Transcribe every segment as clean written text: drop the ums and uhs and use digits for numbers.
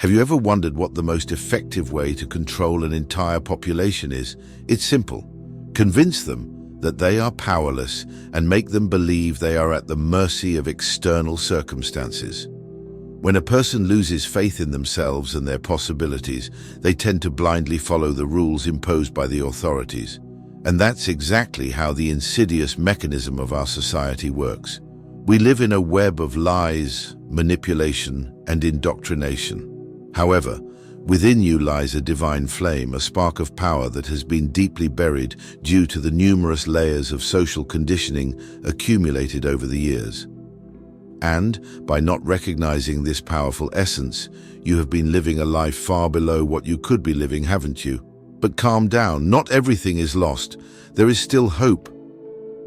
Have you ever wondered what the most effective way to control an entire population is? It's simple. Convince them that they are powerless and make them believe they are at the mercy of external circumstances. When a person loses faith in themselves and their possibilities, they tend to blindly follow the rules imposed by the authorities. And that's exactly how the insidious mechanism of our society works. We live in a web of lies, manipulation, and indoctrination. However, within you lies a divine flame, a spark of power that has been deeply buried due to the numerous layers of social conditioning accumulated over the years. And, by not recognizing this powerful essence, you have been living a life far below what you could be living, haven't you? But calm down, not everything is lost. There is still hope.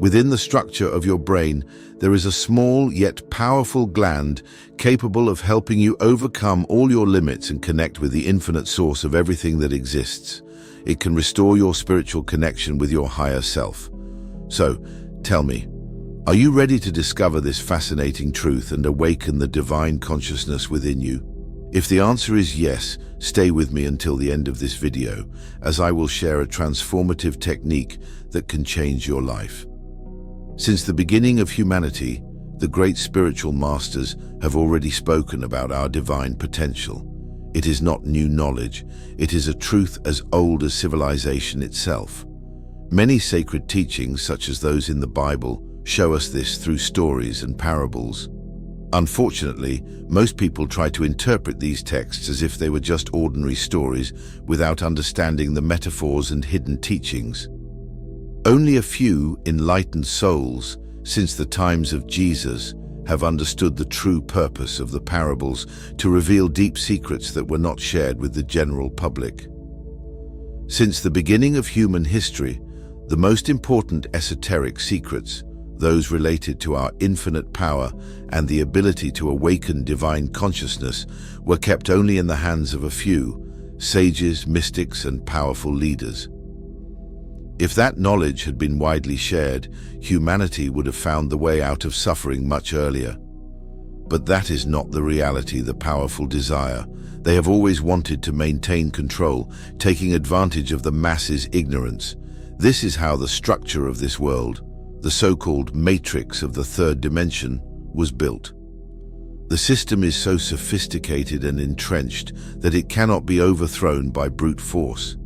Within the structure of your brain, there is a small yet powerful gland capable of helping you overcome all your limits and connect with the infinite source of everything that exists. It can restore your spiritual connection with your higher self. So, tell me, are you ready to discover this fascinating truth and awaken the divine consciousness within you? If the answer is yes, stay with me until the end of this video, as I will share a transformative technique that can change your life. Since the beginning of humanity, the great spiritual masters have already spoken about our divine potential. It is not new knowledge, it is a truth as old as civilization itself. Many sacred teachings, such as those in the Bible, show us this through stories and parables. Unfortunately, most people try to interpret these texts as if they were just ordinary stories without understanding the metaphors and hidden teachings. Only a few enlightened souls, since the times of Jesus, have understood the true purpose of the parables to reveal deep secrets that were not shared with the general public. Since the beginning of human history, the most important esoteric secrets, those related to our infinite power and the ability to awaken divine consciousness, were kept only in the hands of a few sages, mystics, and powerful leaders. If that knowledge had been widely shared, humanity would have found the way out of suffering much earlier. But that is not the reality the powerful desire. They have always wanted to maintain control, taking advantage of the masses' ignorance. This is how the structure of this world, the so-called matrix of the third dimension, was built. The system is so sophisticated and entrenched that it cannot be overthrown by brute force.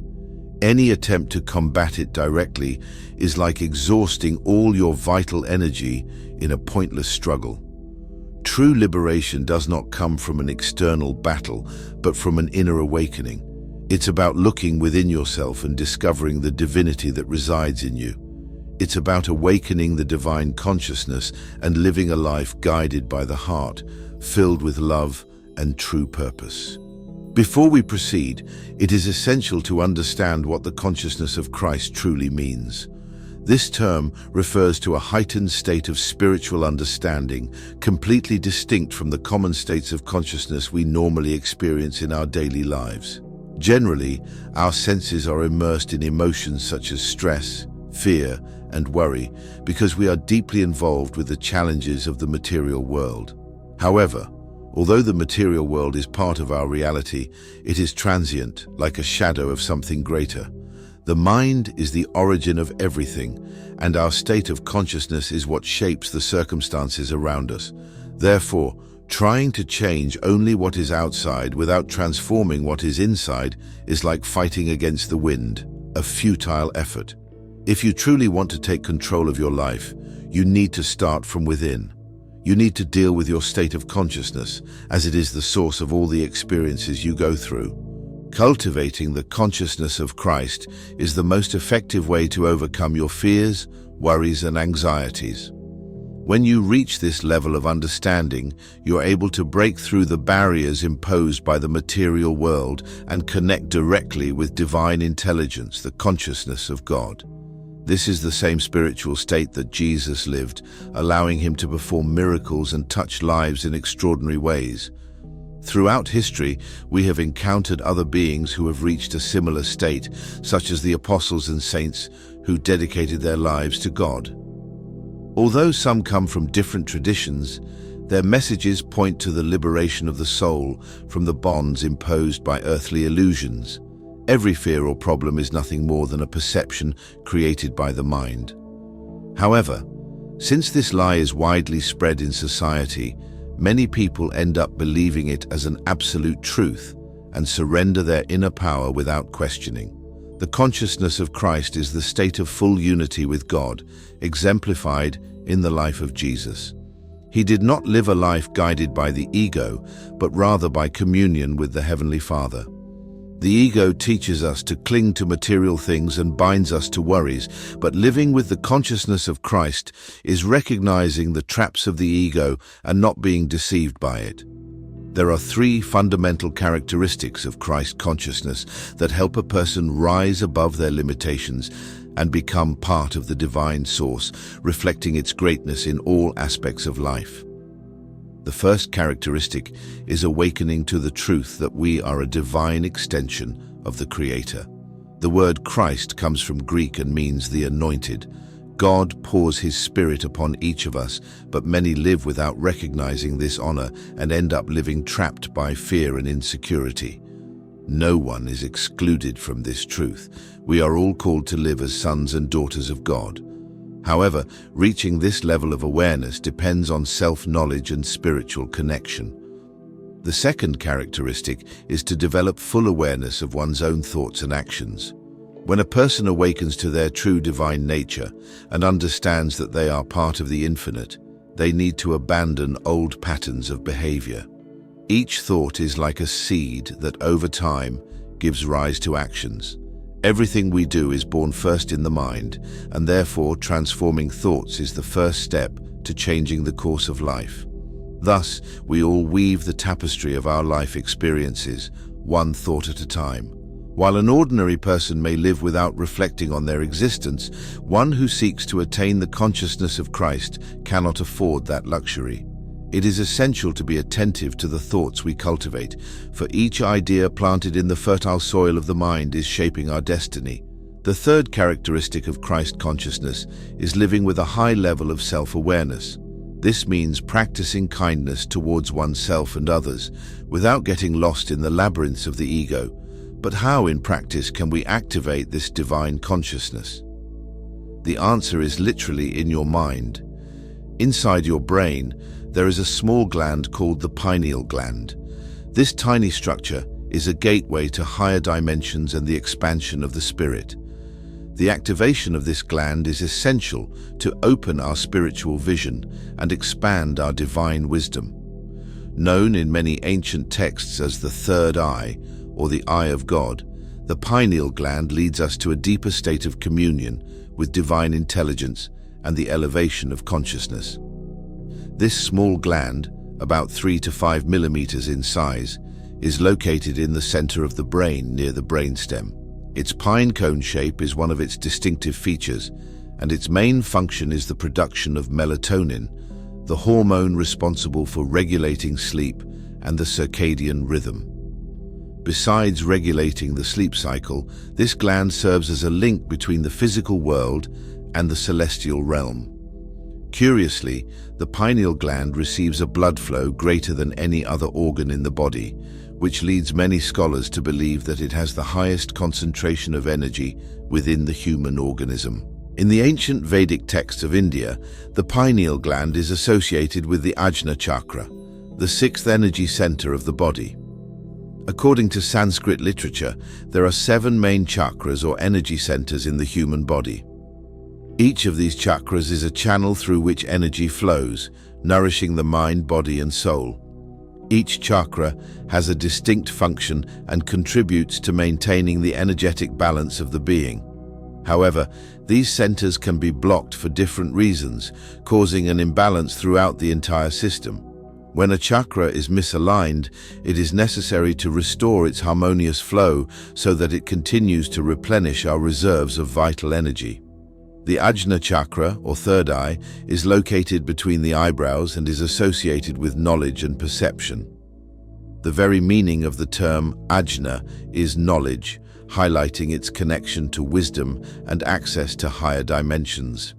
Any attempt to combat it directly is like exhausting all your vital energy in a pointless struggle. True liberation does not come from an external battle, but from an inner awakening. It's about looking within yourself and discovering the divinity that resides in you. It's about awakening the divine consciousness and living a life guided by the heart, filled with love and true purpose. Before we proceed, it is essential to understand what the consciousness of Christ truly means. This term refers to a heightened state of spiritual understanding, completely distinct from the common states of consciousness we normally experience in our daily lives. Generally, our senses are immersed in emotions such as stress, fear, and worry because we are deeply involved with the challenges of the material world. However, although the material world is part of our reality, it is transient, like a shadow of something greater. The mind is the origin of everything, and our state of consciousness is what shapes the circumstances around us. Therefore, trying to change only what is outside without transforming what is inside is like fighting against the wind, a futile effort. If you truly want to take control of your life, you need to start from within. You need to deal with your state of consciousness, as it is the source of all the experiences you go through. Cultivating the consciousness of Christ is the most effective way to overcome your fears, worries, and anxieties. When you reach this level of understanding, you're able to break through the barriers imposed by the material world and connect directly with divine intelligence, the consciousness of God. This is the same spiritual state that Jesus lived, allowing him to perform miracles and touch lives in extraordinary ways. Throughout history, we have encountered other beings who have reached a similar state, such as the apostles and saints who dedicated their lives to God. Although some come from different traditions, Their messages point to the liberation of the soul from the bonds imposed by earthly illusions. Every fear or problem is nothing more than a perception created by the mind. However, since this lie is widely spread in society, many people end up believing it as an absolute truth and surrender their inner power without questioning. The consciousness of Christ is the state of full unity with God, exemplified in the life of Jesus. He did not live a life guided by the ego, but rather by communion with the Heavenly Father. The ego teaches us to cling to material things and binds us to worries, but living with the consciousness of Christ is recognizing the traps of the ego and not being deceived by it. There are three fundamental characteristics of Christ consciousness that help a person rise above their limitations and become part of the divine source, reflecting its greatness in all aspects of life. The first characteristic is awakening to the truth that we are a divine extension of the Creator. The word Christ comes from Greek and means the anointed. God pours His Spirit upon each of us, but many live without recognizing this honor and end up living trapped by fear and insecurity. No one is excluded from this truth. We are all called to live as sons and daughters of God. However, reaching this level of awareness depends on self-knowledge and spiritual connection. The second characteristic is to develop full awareness of one's own thoughts and actions. When a person awakens to their true divine nature and understands that they are part of the infinite, they need to abandon old patterns of behavior. Each thought is like a seed that over time gives rise to actions. Everything we do is born first in the mind, and therefore transforming thoughts is the first step to changing the course of life. Thus, we all weave the tapestry of our life experiences, one thought at a time. While an ordinary person may live without reflecting on their existence, one who seeks to attain the consciousness of Christ cannot afford that luxury. It is essential to be attentive to the thoughts we cultivate, for each idea planted in the fertile soil of the mind is shaping our destiny. The third characteristic of Christ consciousness is living with a high level of self-awareness. This means practicing kindness towards oneself and others, without getting lost in the labyrinths of the ego. But how in practice can we activate this divine consciousness? The answer is literally in your mind. Inside your brain, there is a small gland called the pineal gland. This tiny structure is a gateway to higher dimensions and the expansion of the spirit. The activation of this gland is essential to open our spiritual vision and expand our divine wisdom. Known in many ancient texts as the third eye, or the eye of God, the pineal gland leads us to a deeper state of communion with divine intelligence and the elevation of consciousness. This small gland, about 3 to 5 millimeters in size, is located in the center of the brain near the brainstem. Its pine cone shape is one of its distinctive features, and its main function is the production of melatonin, the hormone responsible for regulating sleep and the circadian rhythm. Besides regulating the sleep cycle, this gland serves as a link between the physical world and the celestial realm. Curiously, the pineal gland receives a blood flow greater than any other organ in the body, which leads many scholars to believe that it has the highest concentration of energy within the human organism. In the ancient Vedic texts of India, the pineal gland is associated with the Ajna chakra, the sixth energy center of the body. According to Sanskrit literature, there are 7 main chakras or energy centers in the human body. Each of these chakras is a channel through which energy flows, nourishing the mind, body, and soul. Each chakra has a distinct function and contributes to maintaining the energetic balance of the being. However, these centers can be blocked for different reasons, causing an imbalance throughout the entire system. When a chakra is misaligned, it is necessary to restore its harmonious flow so that it continues to replenish our reserves of vital energy. The Ajna chakra, or third eye, is located between the eyebrows and is associated with knowledge and perception. The very meaning of the term Ajna is knowledge, highlighting its connection to wisdom and access to higher dimensions.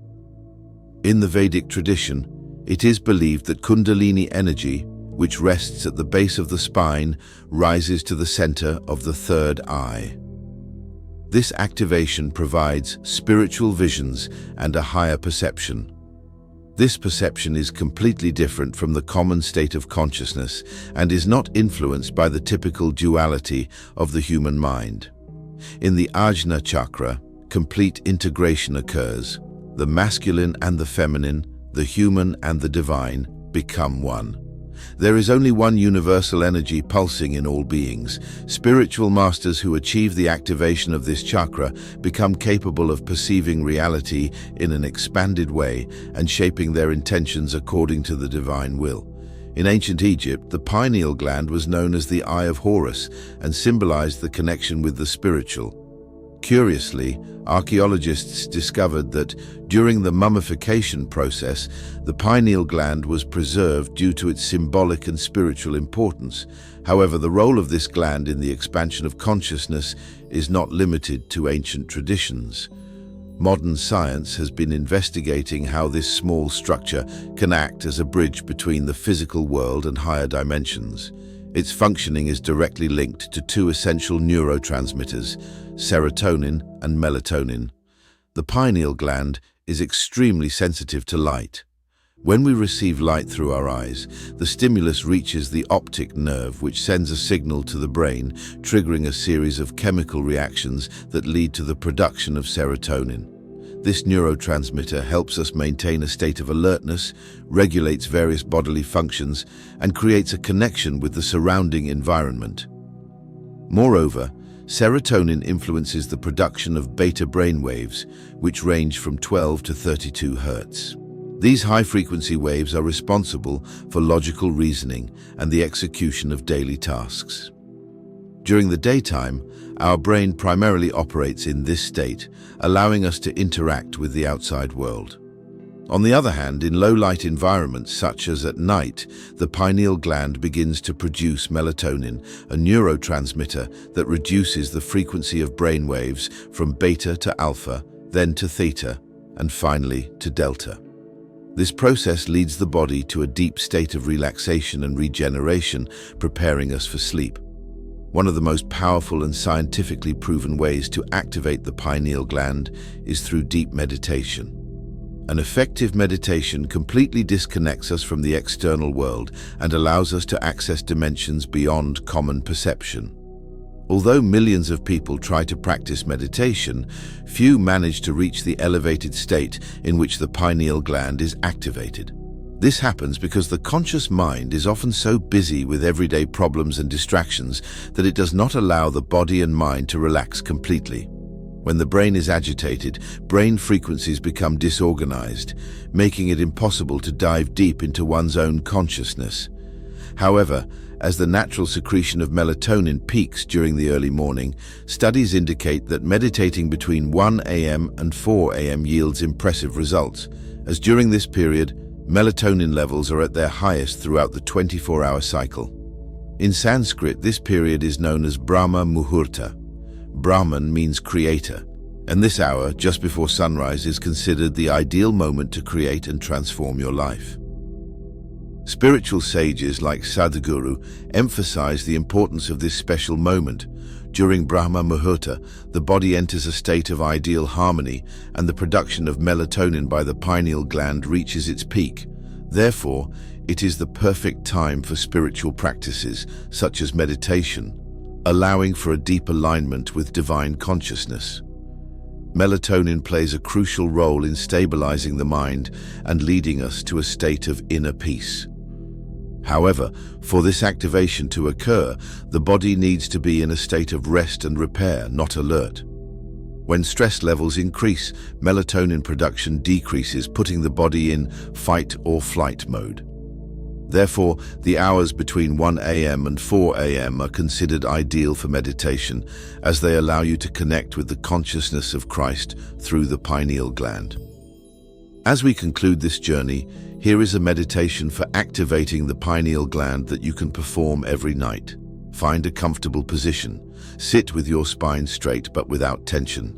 In the Vedic tradition, It is believed that Kundalini energy, which rests at the base of the spine, rises to the center of the third eye. This activation provides spiritual visions and a higher perception. This perception is completely different from the common state of consciousness and is not influenced by the typical duality of the human mind. In the Ajna chakra, complete integration occurs. The masculine and the feminine, the human and the divine, become one. There is only one universal energy pulsing in all beings. Spiritual masters who achieve the activation of this chakra become capable of perceiving reality in an expanded way and shaping their intentions according to the divine will. In ancient Egypt, the pineal gland was known as the Eye of Horus and symbolized the connection with the spiritual. Curiously, archaeologists discovered that during the mummification process, the pineal gland was preserved due to its symbolic and spiritual importance. However, the role of this gland in the expansion of consciousness is not limited to ancient traditions. Modern science has been investigating how this small structure can act as a bridge between the physical world and higher dimensions. Its functioning is directly linked to two essential neurotransmitters, serotonin and melatonin. The pineal gland is extremely sensitive to light. When we receive light through our eyes, the stimulus reaches the optic nerve, which sends a signal to the brain, triggering a series of chemical reactions that lead to the production of serotonin. This neurotransmitter helps us maintain a state of alertness, regulates various bodily functions, and creates a connection with the surrounding environment. Moreover, serotonin influences the production of beta brainwaves, which range from 12 to 32 Hz. These high-frequency waves are responsible for logical reasoning and the execution of daily tasks. During the daytime, our brain primarily operates in this state, allowing us to interact with the outside world. On the other hand, in low-light environments such as at night, the pineal gland begins to produce melatonin, a neurotransmitter that reduces the frequency of brain waves from beta to alpha, then to theta, and finally to delta. This process leads the body to a deep state of relaxation and regeneration, preparing us for sleep. One of the most powerful and scientifically proven ways to activate the pineal gland is through deep meditation. An effective meditation completely disconnects us from the external world and allows us to access dimensions beyond common perception. Although millions of people try to practice meditation, few manage to reach the elevated state in which the pineal gland is activated. This happens because the conscious mind is often so busy with everyday problems and distractions that it does not allow the body and mind to relax completely. When the brain is agitated, brain frequencies become disorganized, making it impossible to dive deep into one's own consciousness. However, as the natural secretion of melatonin peaks during the early morning, studies indicate that meditating between 1 a.m. and 4 a.m. yields impressive results, as during this period, melatonin levels are at their highest throughout the 24-hour cycle. In Sanskrit, this period is known as Brahma Muhurta. Brahman means creator, and this hour, just before sunrise, is considered the ideal moment to create and transform your life. Spiritual sages like Sadhguru emphasize the importance of this special moment. During Brahma Muhurta, the body enters a state of ideal harmony and the production of melatonin by the pineal gland reaches its peak. Therefore, it is the perfect time for spiritual practices such as meditation, allowing for a deep alignment with divine consciousness. Melatonin plays a crucial role in stabilizing the mind and leading us to a state of inner peace. However, for this activation to occur, the body needs to be in a state of rest and repair, not alert. When stress levels increase, melatonin production decreases, putting the body in fight or flight mode. Therefore, the hours between 1 a.m. and 4 a.m. are considered ideal for meditation, as they allow you to connect with the consciousness of Christ through the pineal gland. As we conclude this journey, here is a meditation for activating the pineal gland that you can perform every night. Find a comfortable position. Sit with your spine straight but without tension.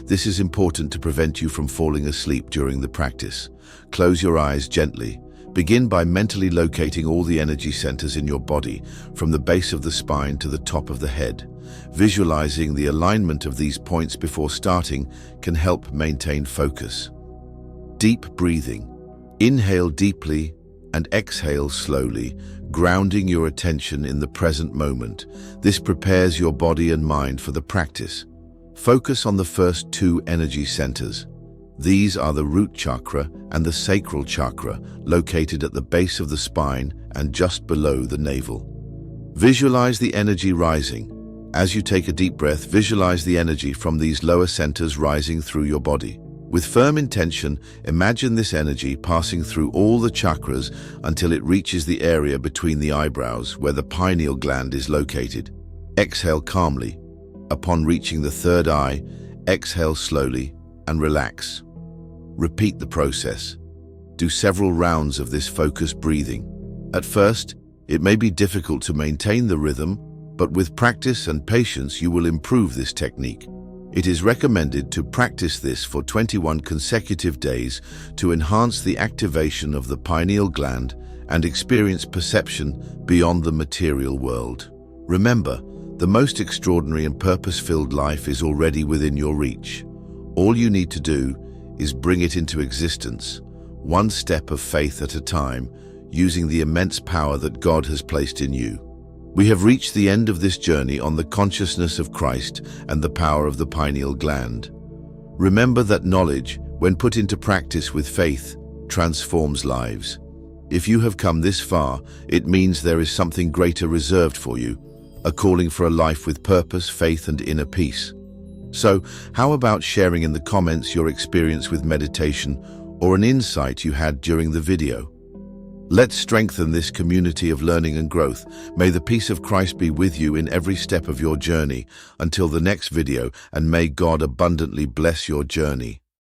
This is important to prevent you from falling asleep during the practice. Close your eyes gently, Begin by mentally locating all the energy centers in your body, from the base of the spine to the top of the head. Visualizing the alignment of these points before starting can help maintain focus. Deep breathing. Inhale deeply and exhale slowly, grounding your attention in the present moment. This prepares your body and mind for the practice. Focus on the first two energy centers. These are the root chakra and the sacral chakra, located at the base of the spine and just below the navel. Visualize the energy rising. As you take a deep breath, visualize the energy from these lower centers rising through your body. With firm intention, imagine this energy passing through all the chakras until it reaches the area between the eyebrows where the pineal gland is located. Exhale calmly. Upon reaching the third eye, exhale slowly and relax. Repeat the process. Do several rounds of this focused breathing. At first, it may be difficult to maintain the rhythm, but with practice and patience you will improve this technique. It is recommended to practice this for 21 consecutive days to enhance the activation of the pineal gland and experience perception beyond the material world. Remember, the most extraordinary and purpose-filled life is already within your reach. All you need to do is bring it into existence, one step of faith at a time, using the immense power that God has placed in you. We have reached the end of this journey on the consciousness of Christ and the power of the pineal gland. Remember that knowledge, when put into practice with faith, transforms lives. If you have come this far, it means there is something greater reserved for you, a calling for a life with purpose, faith, and inner peace. So, how about sharing in the comments your experience with meditation or an insight you had during the video? Let's strengthen this community of learning and growth. May the peace of Christ be with you in every step of your journey. Until the next video, and may God abundantly bless your journey.